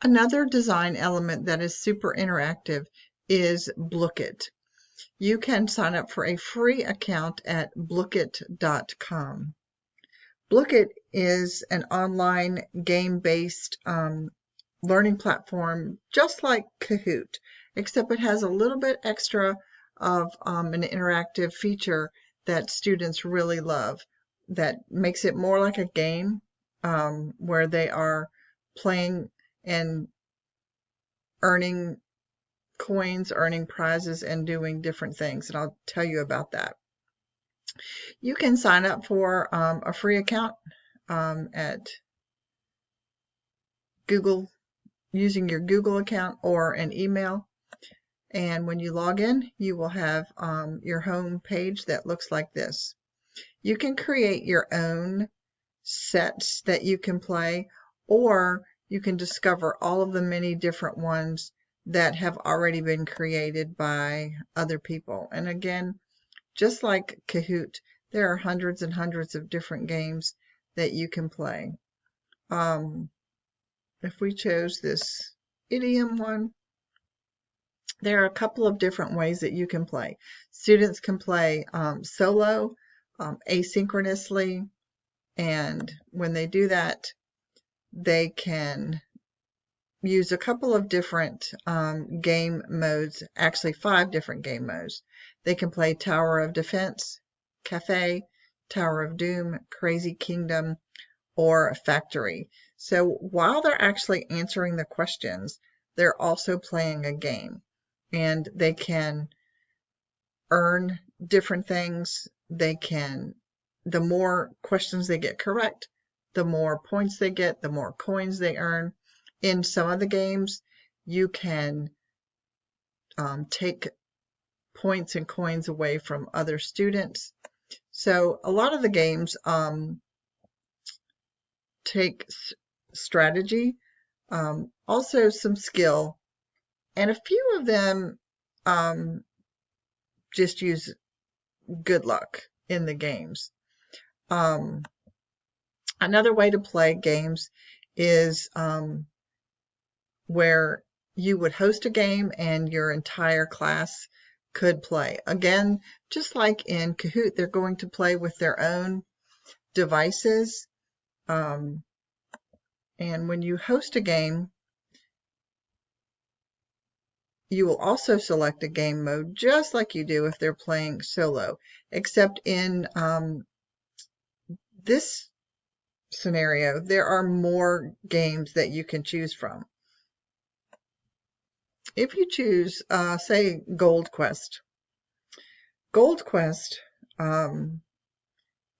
Another design element that is super interactive is Blooket. You can sign up for a free account at blooket.com. Blooket is an online game-based learning platform just like Kahoot, except it has a little bit extra of an interactive feature that students really love that makes it more like a game where they are playing and earning coins, earning prizes, and doing different things. And I'll tell you about that. You can sign up for a free account at Google using your Google account or an email. And when you log in, you will have your home page that looks like this. You can create your own sets that you can play, or you can discover all of the many different ones that have already been created by other people. And again, just like Kahoot, there are hundreds and hundreds of different games that you can play. If we chose this idiom one, there are a couple of different ways that you can play. Students can play solo, asynchronously, and when they do that, they can use a couple of different game modes, actually 5 different game modes. They can play Tower of Defense, Cafe, Tower of Doom, Crazy Kingdom, or Factory. So while they're actually answering the questions, they're also playing a game, and they can earn different things. They can, the more questions they get correct, the more points they get, the more coins they earn. In some of the games, you can take points and coins away from other students. So a lot of the games take strategy, also some skill, and a few of them just use good luck in the games. Another way to play games is where you would host a game and your entire class could play. Again, just like in Kahoot, they're going to play with their own devices. And when you host a game, you will also select a game mode just like you do if they're playing solo, except in this scenario, there are more games that you can choose from. If you choose, say, Gold Quest. Gold Quest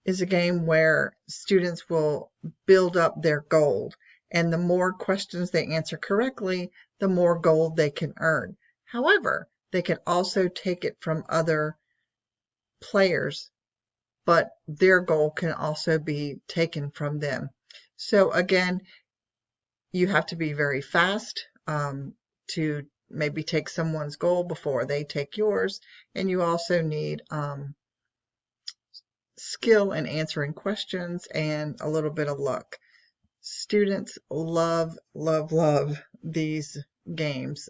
is a game where students will build up their gold, and the more questions they answer correctly, the more gold they can earn. However, they can also take it from other players, but their gold can also be taken from them. So again, you have to be very fast to maybe take someone's gold before they take yours, and you also need skill in answering questions and a little bit of luck. Students love, love, love these games.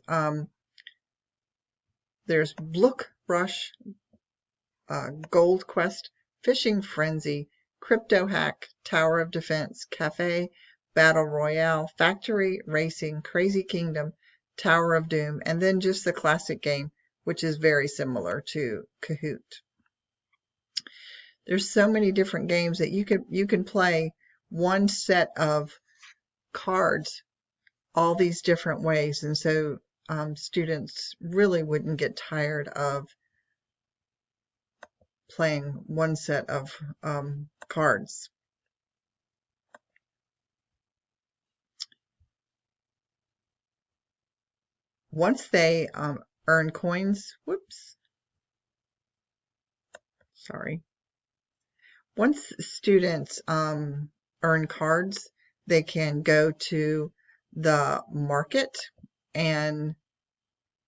There's Blook Rush, Gold Quest, Fishing Frenzy, Crypto Hack, Tower of Defense, Cafe, Battle Royale, Factory, Racing, Crazy Kingdom, Tower of Doom, and then just the classic game, which is very similar to Kahoot. There's so many different games that you can play one set of cards all these different ways, and so students really wouldn't get tired of playing one set of cards. Once they earn coins, once students earn cards, they can go to the market and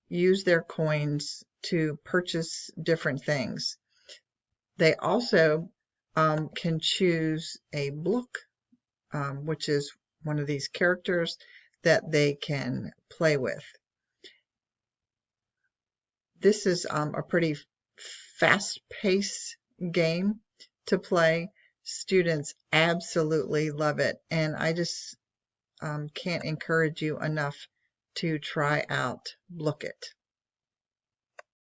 use their coins to purchase different things. They also can choose a Blook, which is one of these characters that they can play with. This is a pretty fast-paced game to play. Students absolutely love it, and I just can't encourage you enough to try out Blooket.